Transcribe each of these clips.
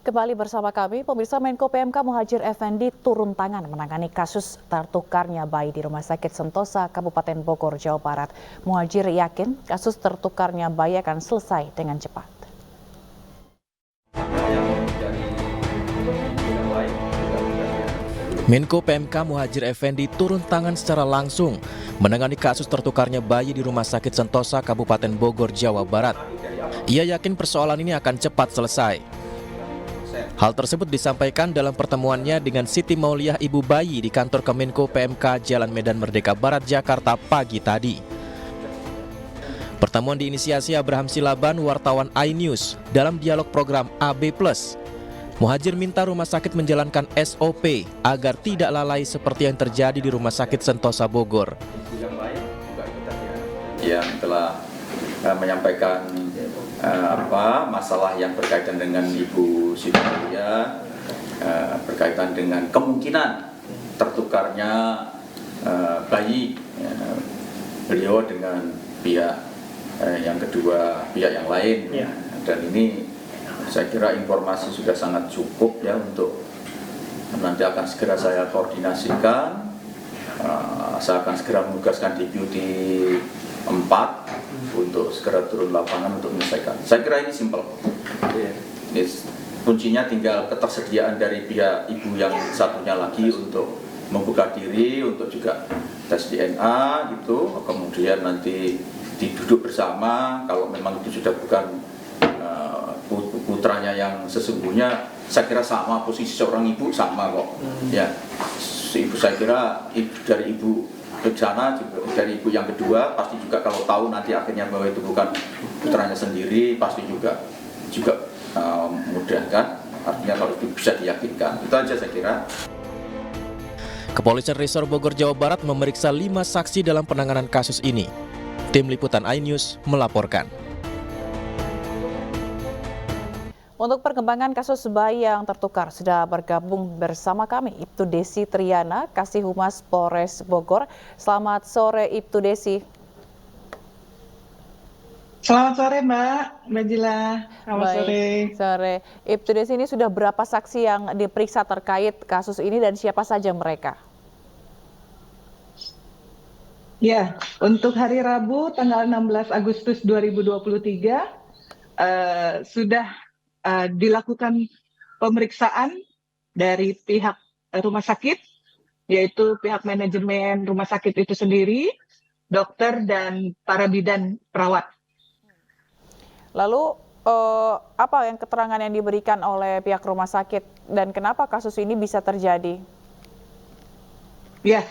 Kembali bersama kami, pemirsa. Menko PMK Muhadjir Effendi turun tangan menangani kasus tertukarnya bayi di Rumah Sakit Sentosa, Kabupaten Bogor, Jawa Barat. Muhadjir yakin kasus tertukarnya bayi akan selesai dengan cepat. Menko PMK Muhadjir Effendi turun tangan secara langsung menangani kasus tertukarnya bayi di Rumah Sakit Sentosa, Kabupaten Bogor, Jawa Barat. Ia yakin persoalan ini akan cepat selesai. Hal tersebut disampaikan dalam pertemuannya dengan Siti Mauliah, ibu bayi di kantor Kemenko PMK Jalan Medan Merdeka Barat, Jakarta pagi tadi. Pertemuan diinisiasi Abraham Silaban, wartawan iNews, dalam dialog program AB+. Muhadjir minta rumah sakit menjalankan SOP agar tidak lalai seperti yang terjadi di Rumah Sakit Sentosa Bogor. Yang telah menyampaikan masalah yang berkaitan dengan Ibu Siti Mauliah, berkaitan dengan kemungkinan tertukarnya bayi beliau dengan pihak yang kedua, pihak yang lain. Dan ini saya kira informasi sudah sangat cukup ya, untuk nanti akan segera saya koordinasikan. Saya akan segera menugaskan Deputi 4 untuk segera turun lapangan untuk menyelesaikan. Saya kira ini simpel. Kuncinya tinggal ketersediaan dari pihak ibu yang satunya lagi untuk membuka diri, untuk juga tes DNA gitu. Kemudian nanti diduduk bersama. Kalau memang itu sudah bukan putranya yang sesungguhnya, saya kira sama posisi seorang ibu, sama kok. Ya, ibu, saya kira dari ibu ke sana, dari ibu yang kedua pasti juga kalau tahu nanti akhirnya bahwa itu bukan putranya sendiri, pasti juga mudah kan. Artinya kalau itu bisa diyakinkan, itu aja saya kira. Kepolisian Resor Bogor, Jawa Barat memeriksa 5 saksi dalam penanganan kasus ini. Tim Liputan iNews melaporkan. Untuk perkembangan kasus bayi yang tertukar, sudah bergabung bersama kami Ibtu Desi Triana, Kasih Humas Polres Bogor. Selamat sore, Ibtu Desi. Selamat sore, Mbak Jila. Selamat sore. Ibtu Desi, ini sudah berapa saksi yang diperiksa terkait kasus ini dan siapa saja mereka? Ya, untuk hari Rabu tanggal 16 Agustus 2023 sudah dilakukan pemeriksaan dari pihak rumah sakit, yaitu pihak manajemen rumah sakit itu sendiri, dokter, dan para bidan perawat. Lalu apa yang keterangan yang diberikan oleh pihak rumah sakit dan kenapa kasus ini bisa terjadi? Ya,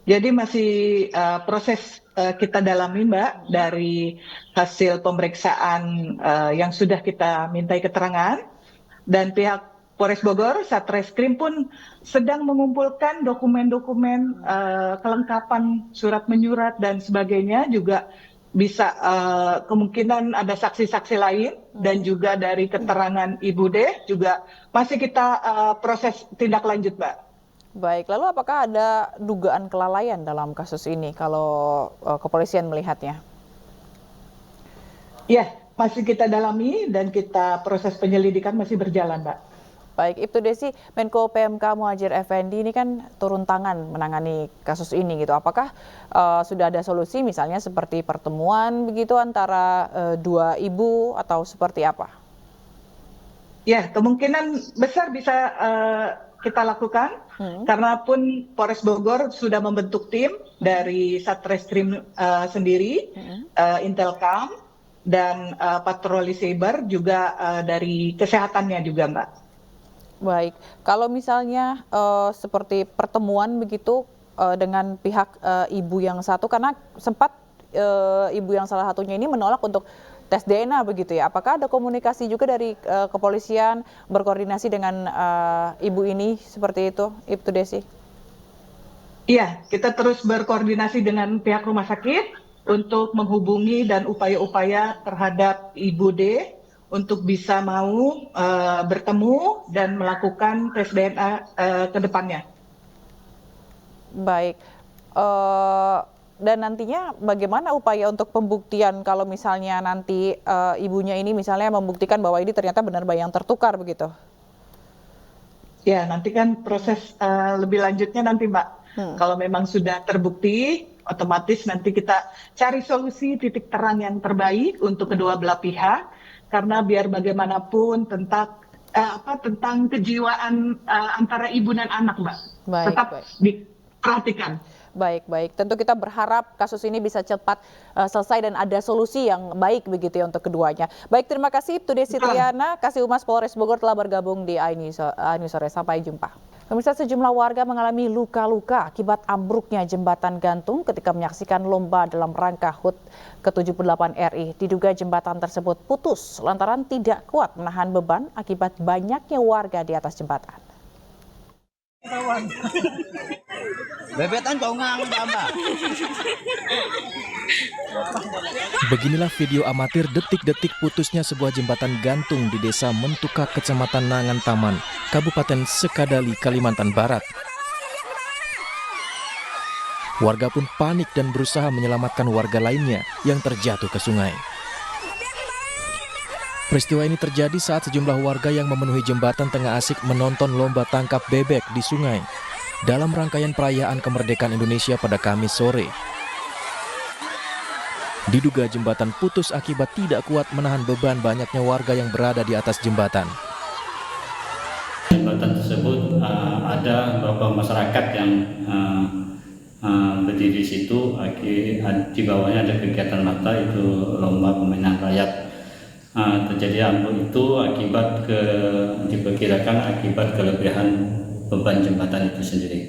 jadi masih proses kita dalami, Mbak, dari hasil pemeriksaan yang sudah kita mintai keterangan, dan pihak Polres Bogor, Satreskrim pun sedang mengumpulkan dokumen-dokumen kelengkapan surat menyurat dan sebagainya. Juga bisa kemungkinan ada saksi-saksi lain, dan juga dari keterangan Ibu D juga masih kita proses tindak lanjut, Mbak. Baik, lalu apakah ada dugaan kelalaian dalam kasus ini kalau kepolisian melihatnya? Ya, masih kita dalami dan kita proses penyelidikan masih berjalan, Mbak. Baik, Ibtu Desi, Menko PMK Muhadjir Effendi ini kan turun tangan menangani kasus ini gitu. Apakah sudah ada solusi misalnya seperti pertemuan begitu antara dua ibu atau seperti apa? Ya, kemungkinan besar bisa kita lakukan, karena pun Polres Bogor sudah membentuk tim dari Satreskrim sendiri, Intelkam, dan patroli cyber juga dari kesehatannya juga, Mbak. Baik, kalau misalnya seperti pertemuan begitu dengan pihak ibu yang satu, karena sempat ibu yang salah satunya ini menolak untuk tes DNA begitu ya. Apakah ada komunikasi juga dari kepolisian berkoordinasi dengan ibu ini seperti itu, Ibtu Desi? Iya, kita terus berkoordinasi dengan pihak rumah sakit untuk menghubungi dan upaya-upaya terhadap Ibu D untuk bisa mau bertemu dan melakukan tes DNA ke depannya. Baik. Dan nantinya bagaimana upaya untuk pembuktian kalau misalnya nanti ibunya ini misalnya membuktikan bahwa ini ternyata benar bayi yang tertukar begitu? Ya, nanti kan proses lebih lanjutnya nanti Mbak. Kalau memang sudah terbukti, otomatis nanti kita cari solusi titik terang yang terbaik untuk kedua belah pihak. Karena biar bagaimanapun tentang kejiwaan antara ibu dan anak, Mbak. Baik, Tetap baik. diperhatikan. Baik, baik. Tentu kita berharap kasus ini bisa cepat selesai dan ada solusi yang baik begitu ya untuk keduanya. Baik, terima kasih Tudes Sitriana, Kasih Humas Polres Bogor telah bergabung di iNews Sore. Sampai jumpa. Pemirsa, sejumlah warga mengalami luka-luka akibat ambruknya jembatan gantung ketika menyaksikan lomba dalam rangka HUT ke-78 RI. Diduga jembatan tersebut putus lantaran tidak kuat menahan beban akibat banyaknya warga di atas jembatan. Bebetan kau ngang tambah. Beginilah video amatir detik-detik putusnya sebuah jembatan gantung di Desa Mentuka, Kecamatan Nangan Taman, Kabupaten Sekadali, Kalimantan Barat. Warga pun panik dan berusaha menyelamatkan warga lainnya yang terjatuh ke sungai. Peristiwa ini terjadi saat sejumlah warga yang memenuhi jembatan tengah asik menonton lomba tangkap bebek di sungai dalam rangkaian perayaan kemerdekaan Indonesia pada Kamis sore. Diduga jembatan putus akibat tidak kuat menahan beban banyaknya warga yang berada di atas jembatan. Jembatan tersebut ada beberapa masyarakat yang berdiri di situ. Di bawahnya ada kegiatan mata, itu lomba permainan rakyat. Terjadi ambruk itu diperkirakan akibat kelebihan beban jembatan itu sendiri.